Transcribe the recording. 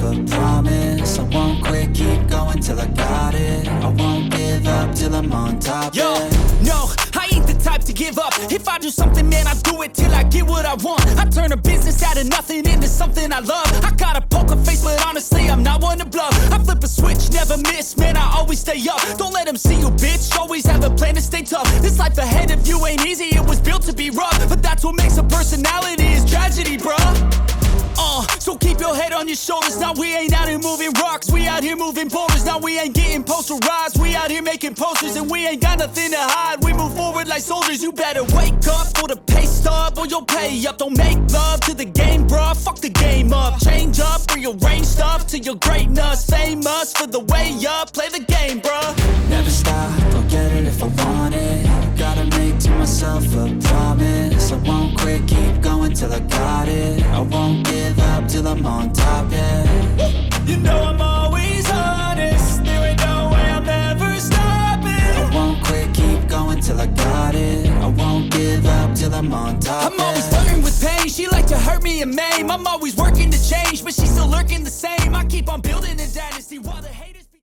a promise. I won't quit, keep going till I got it. I won't give up till I'm on top. Yo, yeah. no, I ain't the type to give up. If I do something, man, I do it till I get what I want. I turn a business out of nothing into something I love. I got a poker face, but honestly, I'm not one to bluff. I flip a switch, never miss, man, I always stay up. Don't let them see you, bitch, always have a plan to stay tough. This life ahead of you ain't easy, it was built to be rough. But that's what makes a personality, is tragedy, bruh. So keep your head on your shoulders. Now we ain't out here moving rocks, we out here moving boulders. Now we ain't getting posterized, we out here making posters. And we ain't got nothing to hide, we move forward like soldiers. You better wake up for the pay stub, or you'll pay up. Don't make love to the game, bruh, fuck the game up. Change up, rearrange stuff to your greatness. Famous for the way up, play the game, bruh. Never stop, I'll get it if I want it. Gotta make to myself a promise. I won't quit, keep going till I got it. I won't give up till I'm on top, yeah. You know I'm always honest, there ain't no way I'm ever stopping. I won't quit, keep going till I got it. I won't give up till I'm on top, I'm always flirting with pain, she like to hurt me and maim. I'm always working to change, but she's still lurking the same. I keep on